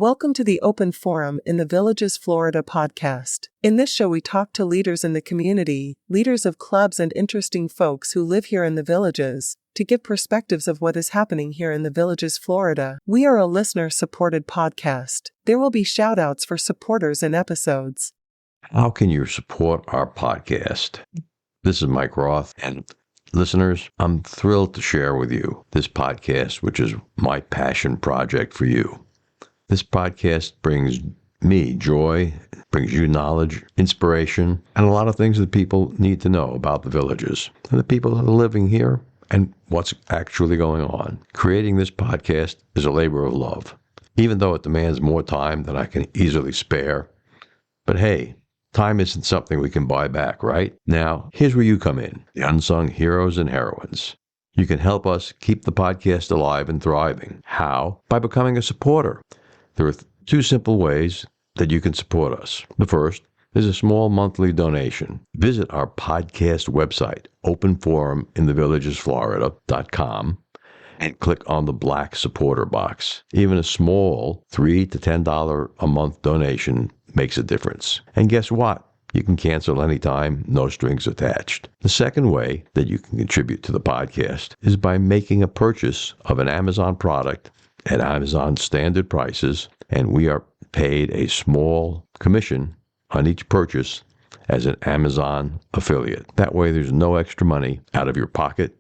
Welcome to the Open Forum in the Villages, Florida podcast. In this show, we talk to leaders in the community, leaders of clubs, and interesting folks who live here in the Villages, to give perspectives of what is happening here in the Villages, Florida. We are a listener-supported podcast. There will be shout-outs for supporters in episodes. How can you support our podcast? This is Mike Roth, and listeners, I'm thrilled to share with you this podcast, which is my passion project for you. This podcast brings me joy, brings you knowledge, inspiration, and a lot of things that people need to know about the Villages and the people that are living here and what's actually going on. Creating this podcast is a labor of love, even though it demands more time than I can easily spare. But hey, time isn't something we can buy back, right? Now, here's where you come in, the unsung heroes and heroines. You can help us keep the podcast alive and thriving. How? By becoming a supporter. There are two simple ways that you can support us. The first is a small monthly donation. Visit our podcast website, openforuminthevillagesflorida.com, and click on the black supporter box. Even a small $3 to $10 a month donation makes a difference. And guess what? You can cancel anytime, no strings attached. The second way that you can contribute to the podcast is by making a purchase of an Amazon product at Amazon standard prices, and we are paid a small commission on each purchase as an Amazon affiliate. That way there's no extra money out of your pocket,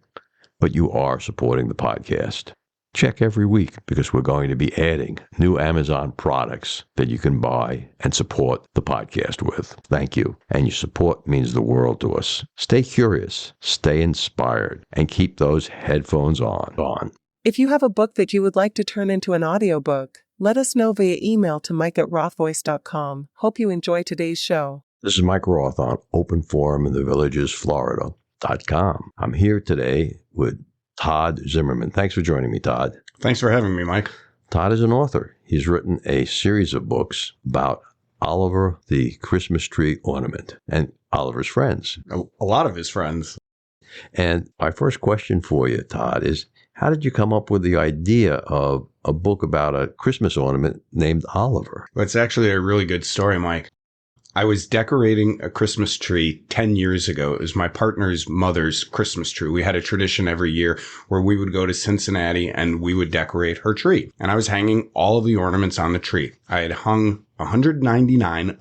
but you are supporting the podcast. Check every week because we're going to be adding new Amazon products that you can buy and support the podcast with. Thank you. And your support means the world to us. Stay curious, stay inspired, and keep those headphones on. If you have a book that you would like to turn into an audiobook, let us know via email to mike@rothvoice.com. Hope you enjoy today's show. This is Mike Roth on Open Forum in the Villages, Florida.com. I'm here today with Todd Zimmerman. Thanks for joining me, Todd. Thanks for having me, Mike. Todd is an author. He's written a series of books about Oliver the Christmas Tree Ornament and Oliver's friends. A lot of his friends. And my first question for you, Todd, is how did you come up with the idea of a book about a Christmas ornament named Oliver? Well, it's actually a really good story, Mike. I was decorating a Christmas tree 10 years ago. It was my partner's mother's Christmas tree. We had a tradition every year where we would go to Cincinnati and we would decorate her tree. And I was hanging all of the ornaments on the tree. I had hung 199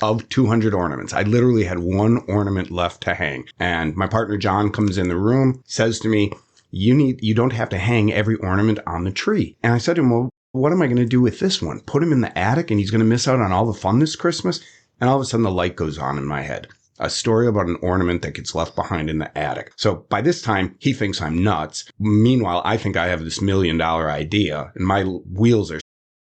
of 200 ornaments. I literally had one ornament left to hang. And my partner John comes in the room, says to me, you don't have to hang every ornament on the tree. And I said to him, well, what am I going to do with this one? Put him in the attic and he's going to miss out on all the fun this Christmas? And all of a sudden the light goes on in my head. A story about an ornament that gets left behind in the attic. So by this time, he thinks I'm nuts. Meanwhile, I think I have this $1 million idea and my wheels are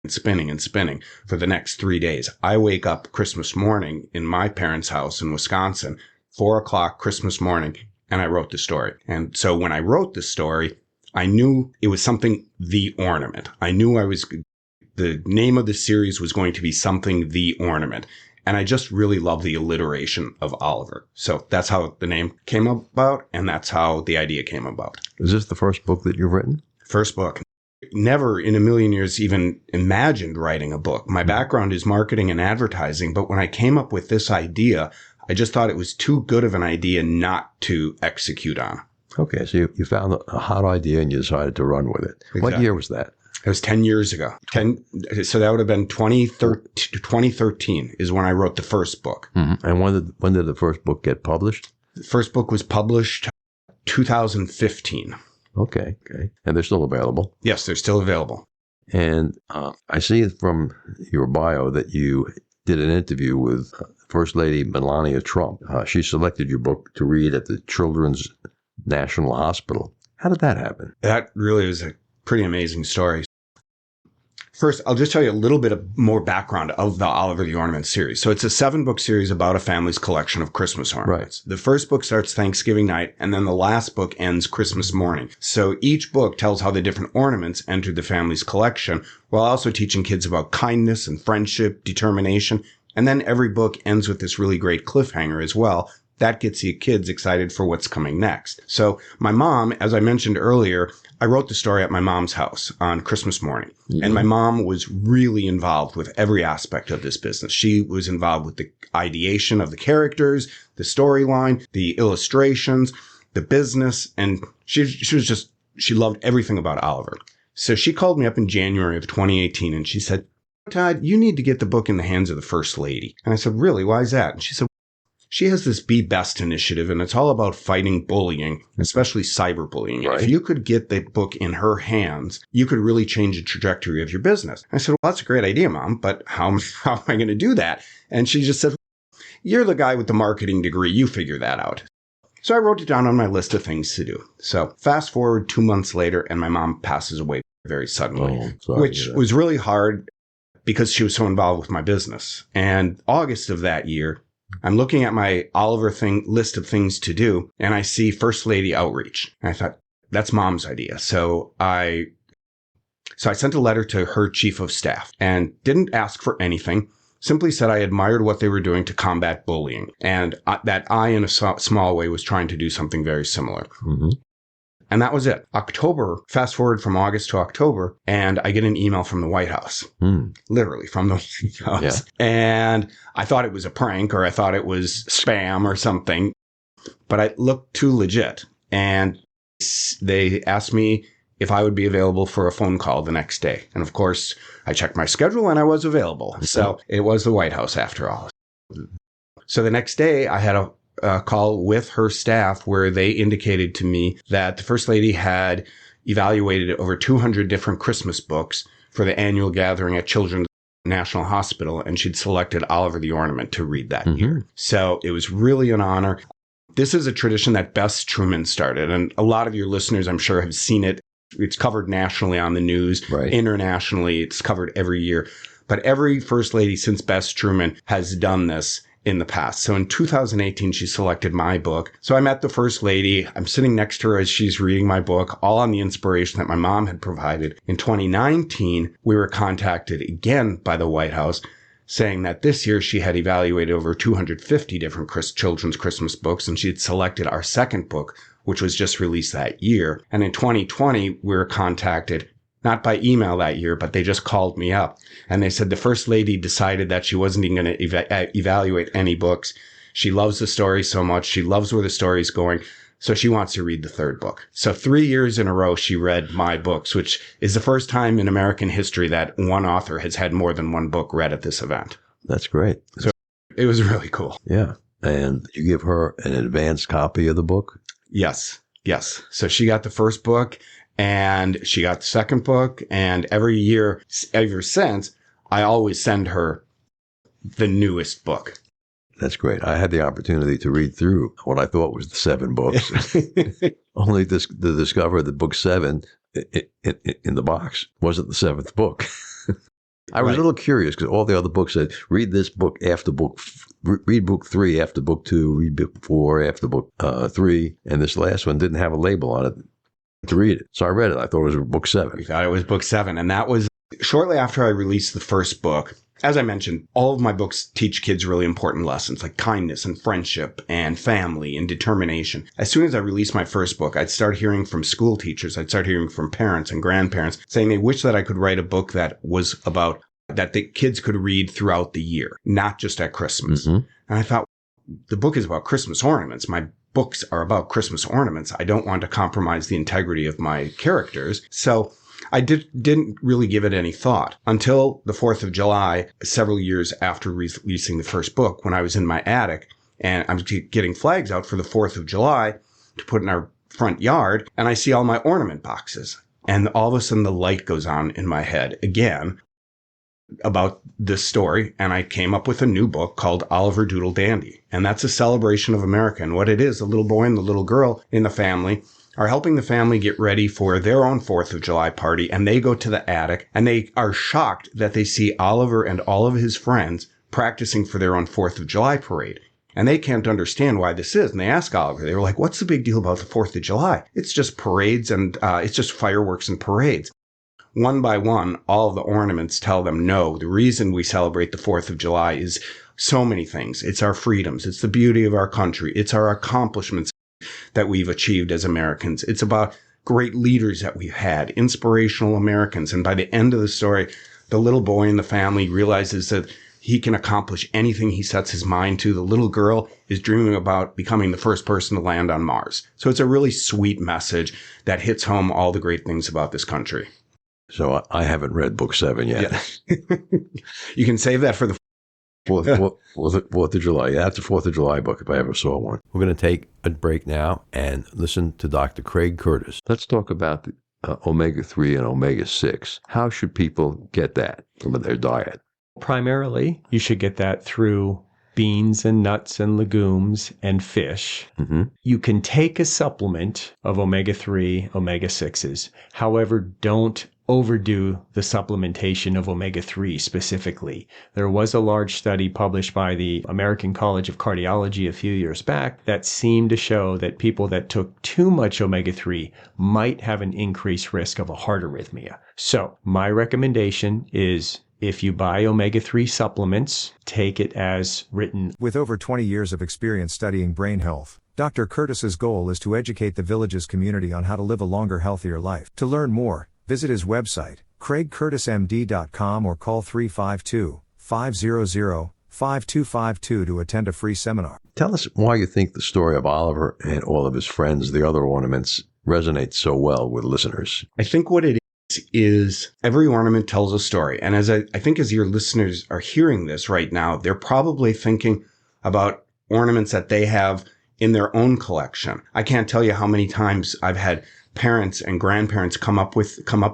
spinning and spinning for the next 3 days. I wake up Christmas morning in my parents' house in Wisconsin, 4:00 Christmas morning, and I wrote the story. And so when I wrote the story, I knew it was something, the ornament. I knew the name of the series was going to be something, the ornament. And I just really love the alliteration of Oliver. So that's how the name came about, and that's how the idea came about. Is this the first book that you've written? First book. Never in a million years even imagined writing a book. My background is marketing and advertising, but when I came up with this idea, I just thought it was too good of an idea not to execute on. Okay, so you found a hot idea and you decided to run with it. Exactly. What year was that? It was 10 years ago. So that would have been 2013 is when I wrote the first book. Mm-hmm. And when did the first book get published? The first book was published 2015. Okay. And they're still available? Yes, they're still available. And I see from your bio that you did an interview with First Lady Melania Trump. She selected your book to read at the Children's National Hospital. How did that happen? That really was a pretty amazing story. First, I'll just tell you a little bit more background of the Oliver the Ornament series. So it's a 7-book series about a family's collection of Christmas ornaments. Right. The first book starts Thanksgiving night, and then the last book ends Christmas morning. So each book tells how the different ornaments entered the family's collection, while also teaching kids about kindness and friendship, determination. And then every book ends with this really great cliffhanger as well, that gets the kids excited for what's coming next. So my mom, as I mentioned earlier, I wrote the story at my mom's house on Christmas morning. Mm-hmm. And my mom was really involved with every aspect of this business. She was involved with the ideation of the characters, the storyline, the illustrations, the business. And she loved everything about Oliver. So she called me up in January of 2018 and she said, Todd, you need to get the book in the hands of the First Lady. And I said, really? Why is that? And she said, she has this Be Best initiative, and it's all about fighting bullying, especially cyberbullying. Right. If you could get the book in her hands, you could really change the trajectory of your business. I said, well, that's a great idea, Mom, but how am I going to do that? And she just said, you're the guy with the marketing degree. You figure that out. So I wrote it down on my list of things to do. So fast forward 2 months later, and my mom passes away very suddenly, which was really hard because she was so involved with my business. And August of that year, I'm looking at my Oliver list of things to do, and I see First Lady Outreach. And I thought, that's Mom's idea. So I sent a letter to her chief of staff and didn't ask for anything, simply said I admired what they were doing to combat bullying, and that I, in a small way, was trying to do something very similar. Mm-hmm. And that was it. October, fast forward from August to October, and I get an email from the White House, literally from the White House. Yeah. And I thought it was a prank, or I thought it was spam or something, but I looked too legit. And they asked me if I would be available for a phone call the next day. And of course, I checked my schedule and I was available. So it was the White House after all. So the next day I had a call with her staff where they indicated to me that the First Lady had evaluated over 200 different Christmas books for the annual gathering at Children's National Hospital, and she'd selected Oliver the Ornament to read that year. So it was really an honor. This is a tradition that Bess Truman started, and a lot of your listeners, I'm sure, have seen it. It's covered nationally on the news, right. Internationally. It's covered every year. But every First Lady since Bess Truman has done this in the past. So in 2018, she selected my book. So I met the First Lady. I'm sitting next to her as she's reading my book, all on the inspiration that my mom had provided. In 2019, we were contacted again by the White House saying that this year she had evaluated over 250 different children's Christmas books, and she had selected our second book, which was just released that year. And in 2020, we were contacted not by email that year, but they just called me up and they said the First Lady decided that she wasn't even going to evaluate any books. She loves the story so much. She loves where the story's going. So she wants to read the third book. So 3 years in a row, she read my books, which is the first time in American history that one author has had more than one book read at this event. That's great. So it was really cool. Yeah. And you give her an advanced copy of the book? Yes. So she got the first book. And she got the second book, and every year ever since, I always send her the newest book. That's great. I had the opportunity to read through what I thought was the 7 books, only to discover that book 7 in the box wasn't the 7th book. I was a little curious because all the other books said, read this book after read book 3 after book 2, read book 4 after book 3, and this last one didn't have a label on it to read it. So I read it. I thought it was book 7. We thought it was book 7. And that was shortly after I released the first book. As I mentioned, all of my books teach kids really important lessons like kindness and friendship and family and determination. As soon as I released my first book, I'd start hearing from school teachers. I'd start hearing from parents and grandparents saying they wish that I could write a book that was about that the kids could read throughout the year, not just at Christmas. Mm-hmm. And I thought, the book is about Christmas ornaments. My books are about Christmas ornaments. I don't want to compromise the integrity of my characters. So I didn't really give it any thought until the 4th of July, several years after releasing the first book, when I was in my attic and I'm getting flags out for the 4th of July to put in our front yard. And I see all my ornament boxes. And all of a sudden the light goes on in my head again about this story, and I came up with a new book called Oliver Doodle Dandy. And that's a celebration of America. And what it is, the little boy and the little girl in the family are helping the family get ready for their own 4th of July party. And they go to the attic and they are shocked that they see Oliver and all of his friends practicing for their own 4th of July parade. And they can't understand why this is. And they ask Oliver, they were like, what's the big deal about the 4th of July? It's just parades and it's just fireworks and parades. One by one, all of the ornaments tell them, no, the reason we celebrate the 4th of July is so many things. It's our freedoms. It's the beauty of our country. It's our accomplishments that we've achieved as Americans. It's about great leaders that we've had, inspirational Americans. And by the end of the story, the little boy in the family realizes that he can accomplish anything he sets his mind to. The little girl is dreaming about becoming the first person to land on Mars. So it's a really sweet message that hits home all the great things about this country. So I haven't read book 7 yet. Yeah. You can save that for the 4th of July. Yeah, that's a 4th of July book if I ever saw one. We're going to take a break now and listen to Dr. Craig Curtis. Let's talk about the omega-3 and omega-6. How should people get that from their diet? Primarily, you should get that through beans and nuts and legumes and fish. Mm-hmm. You can take a supplement of omega-3, omega-6s. However, don't overdo the supplementation of omega-3 specifically. There was a large study published by the American College of Cardiology a few years back that seemed to show that people that took too much omega-3 might have an increased risk of a heart arrhythmia. So my recommendation is, if you buy omega-3 supplements, take it as written. With over 20 years of experience studying brain health, Dr. Curtis's goal is to educate the Villages community on how to live a longer, healthier life. To learn more, visit his website, craigcurtismd.com, or call 352-500-5252 to attend a free seminar. Tell us why you think the story of Oliver and all of his friends, the other ornaments, resonates so well with listeners. I think what it is every ornament tells a story. And as I think as your listeners are hearing this right now, they're probably thinking about ornaments that they have in their own collection. I can't tell you how many times I've had parents and grandparents come up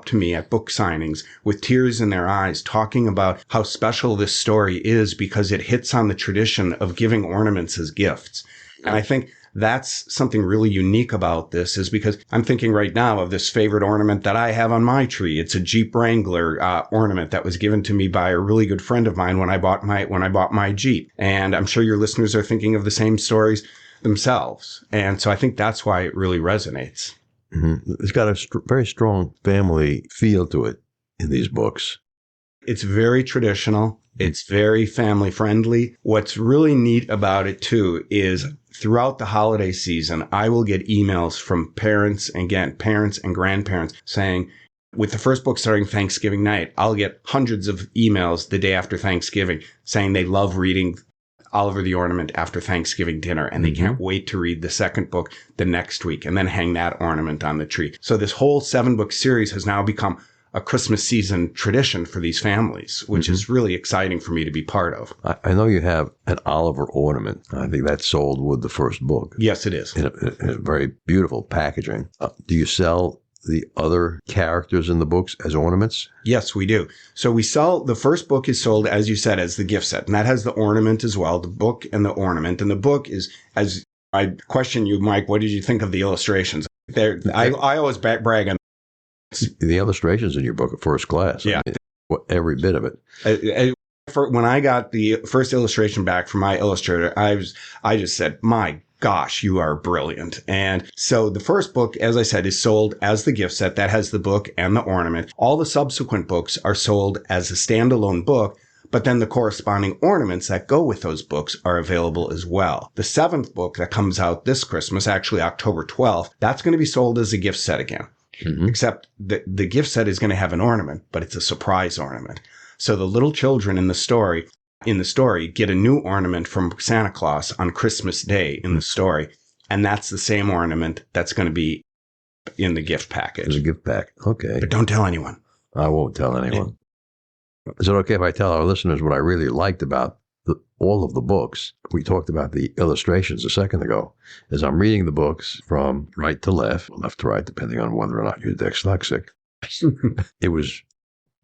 to me at book signings with tears in their eyes, talking about how special this story is because it hits on the tradition of giving ornaments as gifts. And I think that's something really unique about this, is because I'm thinking right now of this favorite ornament that I have on my tree. It's a Jeep Wrangler ornament that was given to me by a really good friend of mine when I bought my Jeep. And I'm sure your listeners are thinking of the same stories themselves. And so I think that's why it really resonates. Mm-hmm. It's got a very strong family feel to it in these books. It's very traditional. It's very family friendly. What's really neat about it too is throughout the holiday season, I will get emails from parents and grandparents saying, with the first book starting Thanksgiving night, I'll get hundreds of emails the day after Thanksgiving saying they love reading Oliver the Ornament after Thanksgiving dinner, and they can't wait to read the second book the next week and then hang that ornament on the tree. So this whole 7-book series has now become a Christmas season tradition for these families, which is really exciting for me to be part of. I know you have an Oliver ornament. I think that's sold with the first book. Yes, it is. In a very beautiful packaging. Do you sell the other characters in the books as ornaments? Yes, we do. So the first book is sold, as you said, as the gift set, and that has the ornament as well, the book and the ornament. And the book is, as I question you, Mike, what did you think of the illustrations? I always brag on the illustrations in your book are first class. Yeah. I mean, every bit of it. When I got the first illustration back from my illustrator, I just said, my gosh, you are brilliant. And so the first book, as I said, is sold as the gift set. That has the book and the ornament. All the subsequent books are sold as a standalone book, but then the corresponding ornaments that go with those books are available as well. The 7th book that comes out this Christmas, actually October 12th, that's going to be sold as a gift set again. Mm-hmm. Except the gift set is going to have an ornament, but it's a surprise ornament. So the little children in the story get a new ornament from Santa Claus on Christmas Day in the story. And that's the same ornament that's going to be in the gift package. It's a gift pack. Okay. But don't tell anyone. I won't tell anyone. Is it okay if I tell our listeners what I really liked about all of the books? We talked about the illustrations a second ago. As I'm reading the books from right to left, left to right, depending on whether or not you're dyslexic, it was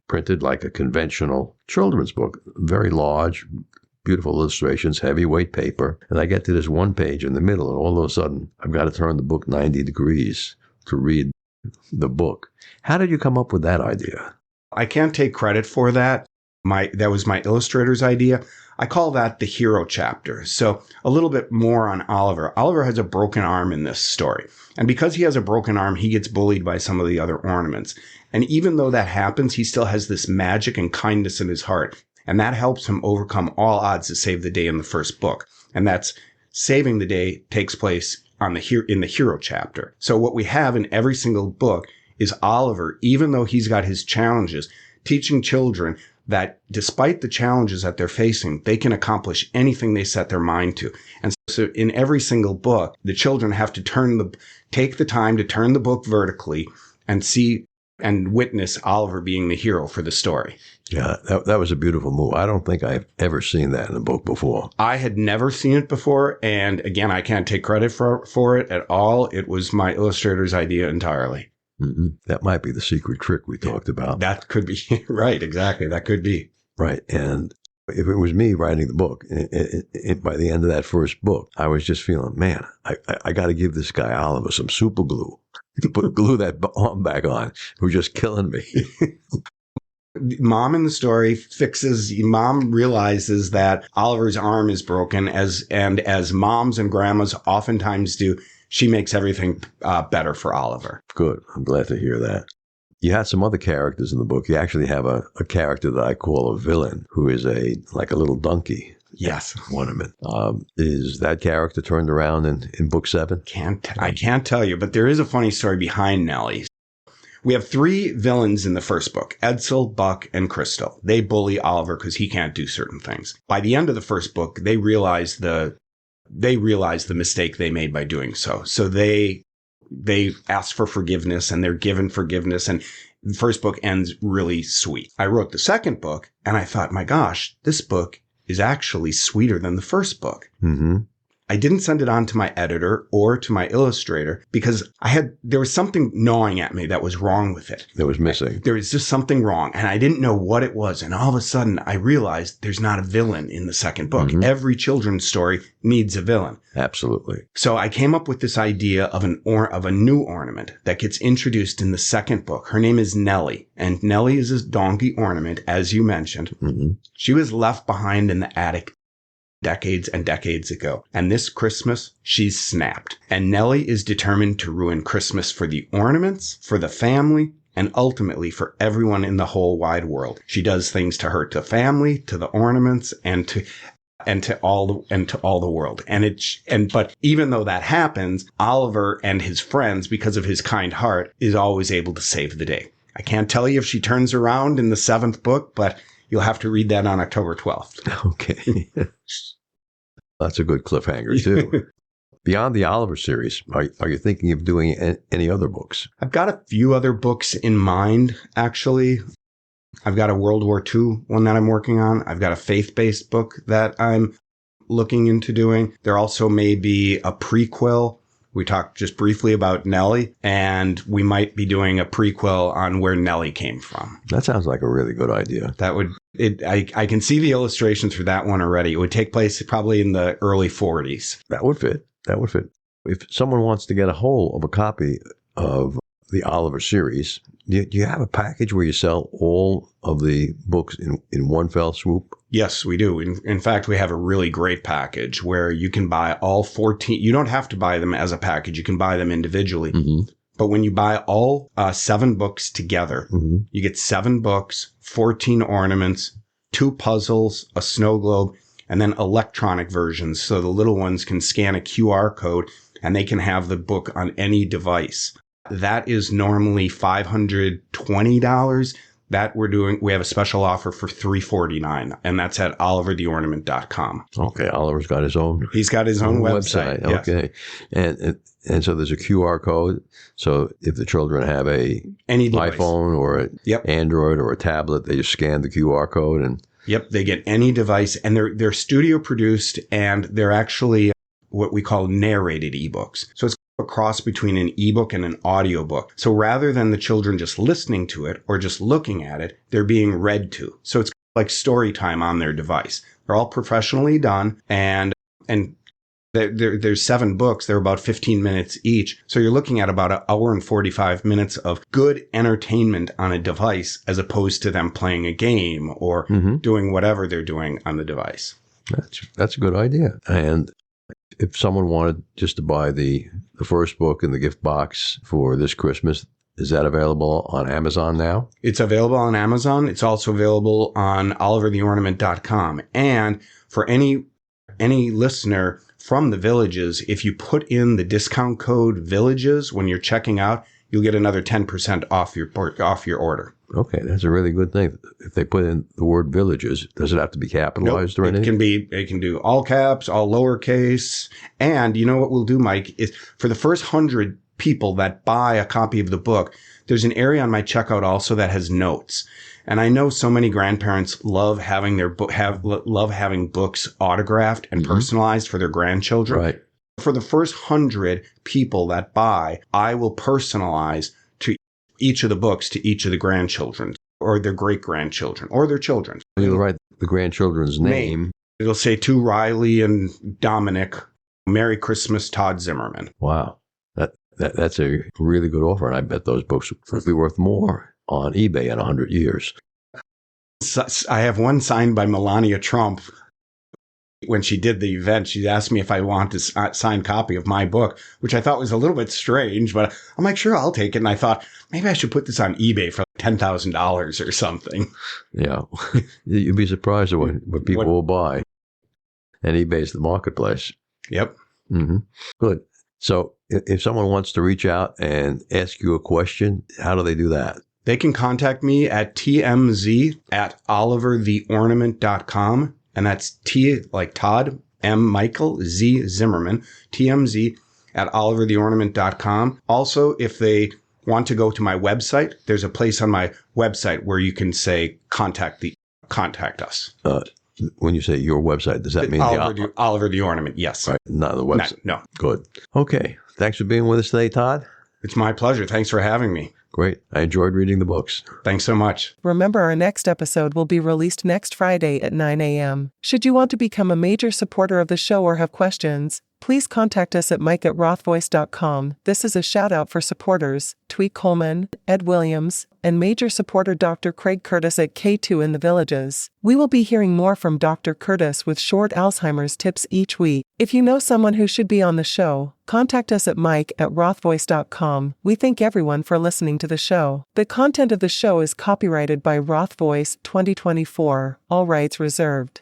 printed like a conventional children's book, very large, beautiful illustrations, heavyweight paper. And I get to this one page in the middle, and all of a sudden, I've got to turn the book 90 degrees to read the book. How did you come up with that idea? I can't take credit for that. That was my illustrator's idea. I call that the hero chapter. So a little bit more on Oliver. Oliver has a broken arm in this story. And because he has a broken arm, he gets bullied by some of the other ornaments. And even though that happens, he still has this magic and kindness in his heart. And that helps him overcome all odds to save the day in the first book. And that's saving the day takes place in the hero chapter. So what we have in every single book is Oliver, even though he's got his challenges, teaching children that despite the challenges that they're facing, they can accomplish anything they set their mind to. And so in every single book, the children have to take the time to turn the book vertically and see and witness Oliver being the hero for the story. Yeah, that was a beautiful move. I don't think I've ever seen that in a book before. I had never seen it before. And again, I can't take credit for it at all. It was my illustrator's idea entirely. Mm-hmm. That might be the secret trick we talked about. That could be right. Exactly. That could be. Right. And if it was me writing the book, by the end of that first book, I was just feeling, man, I got to give this guy Oliver some super glue to glue that arm back on. Who's just killing me. Mom in the story Mom realizes that Oliver's arm is broken, as moms and grandmas oftentimes do. She makes everything better for Oliver. Good. I'm glad to hear that. You had some other characters in the book. You actually have a character that I call a villain, who is like a little donkey. Yes. Ornament. Is that character turned around in book 7? I can't tell you, but there is a funny story behind Nellie. We have 3 villains in the first book, Edsel, Buck, and Crystal. They bully Oliver because he can't do certain things. By the end of the first book, they realize the mistake they made by doing so. So they ask for forgiveness, and they're given forgiveness, and the first book ends really sweet. I wrote the second book, and I thought, my gosh, this book is actually sweeter than the first book. Mm-hmm. I didn't send it on to my editor or to my illustrator because there was something gnawing at me that was wrong with it. That was missing. There was just something wrong, and I didn't know what it was. And all of a sudden, I realized there's not a villain in the second book. Mm-hmm. Every children's story needs a villain. Absolutely. So I came up with this idea of a new ornament that gets introduced in the second book. Her name is Nellie, and Nellie is a donkey ornament, as you mentioned. Mm-hmm. She was left behind in the attic decades and decades ago. And this Christmas, she's snapped. And Nellie is determined to ruin Christmas for the ornaments, for the family, and ultimately for everyone in the whole wide world. She does things to hurt the family, to the ornaments, and to all the world. But even though that happens, Oliver and his friends, because of his kind heart, is always able to save the day. I can't tell you if she turns around in the 7th book, but you'll have to read that on October 12th. Okay. That's a good cliffhanger, too. Beyond the Oliver series, are you thinking of doing any other books? I've got a few other books in mind, actually. I've got a World War II one that I'm working on. I've got a faith-based book that I'm looking into doing. There also may be a prequel. We talked just briefly about Nellie, and we might be doing a prequel on where Nellie came from. That sounds like a really good idea. I can see the illustrations for that one already. It would take place probably in the early 40s. That would fit. If someone wants to get a hold of a copy of the Oliver series, do you have a package where you sell all of the books in one fell swoop? Yes, we do. In fact, we have a really great package where you can buy all 14. You don't have to buy them as a package. You can buy them individually. Mm-hmm. But when you buy all 7 books together, mm-hmm. you get 7 books, 14 ornaments, 2 puzzles, a snow globe, and then electronic versions. So the little ones can scan a QR code and they can have the book on any device. That is normally $520. We have a special offer for $349, and that's at olivertheornament.com. Okay, Oliver's got his own. He's got his own website. Yes. Okay, and so there's a QR code. So if the children have any iPhone or an Android or a tablet, they just scan the QR code and. Yep, they get any device, and they're studio produced, and they're actually what we call narrated ebooks. So it's a cross between an ebook and an audiobook. So rather than the children just listening to it or just looking at it, they're being read to. So it's like story time on their device. They're all professionally done, and there's 7 books. They're about 15 minutes each. So you're looking at about an hour and 45 minutes of good entertainment on a device as opposed to them playing a game or mm-hmm. doing whatever they're doing on the device. That's a good idea. And if someone wanted just to buy the first book in the gift box for this Christmas, Is that available on Amazon now? It's available on Amazon. It's also available on olivertheornament.com. And for any listener from the Villages, if you put in the discount code Villages when you're checking out, you'll get another 10% off your order. Okay, that's a really good thing. If they put in the word Villages, does it have to be capitalized or anything? It can do all caps, all lowercase. And you know what we'll do, Mike, is for the first 100 people that buy a copy of the book, there's an area on my checkout also that has notes. And I know so many grandparents love having love having books autographed and personalized for their grandchildren. Right. For the first 100 people that buy, I will personalize to each of the books to each of the grandchildren or their great-grandchildren or their children. You'll write the grandchildren's name. It'll say to Riley and Dominic, Merry Christmas, Todd Zimmerman. Wow. That's a really good offer, and I bet those books will be worth more on eBay in 100 years. I have one signed by Melania Trump. When she did the event, she asked me if I wanted a signed copy of my book, which I thought was a little bit strange, but I'm like, sure, I'll take it. And I thought, maybe I should put this on eBay for like $10,000 or something. Yeah. You'd be surprised at what people will buy. And eBay's the marketplace. Yep. Mm-hmm. Good. So if someone wants to reach out and ask you a question, how do they do that? They can contact me at tmz@olivertheornament.com. And that's T like Todd, M Michael, Z Zimmerman, tmz@olivertheornament.com. Also, if they want to go to my website, there's a place on my website where you can say contact us. When you say your website, does that mean Oliver the Ornament? Yes. Right, not the website. No. Good. Okay. Thanks for being with us today, Todd. It's my pleasure. Thanks for having me. Great. I enjoyed reading the books. Thanks so much. Remember, our next episode will be released next Friday at 9 a.m. Should you want to become a major supporter of the show or have questions, please contact us at mike@rothvoice.com. This is a shout out for supporters Tweet Coleman, Ed Williams, and major supporter Dr. Craig Curtis at K2 in the Villages. We will be hearing more from Dr. Curtis with short Alzheimer's tips each week. If you know someone who should be on the show, contact us at mike@rothvoice.com. We thank everyone for listening to the show. The content of the show is copyrighted by Roth Voice 2024, all rights reserved.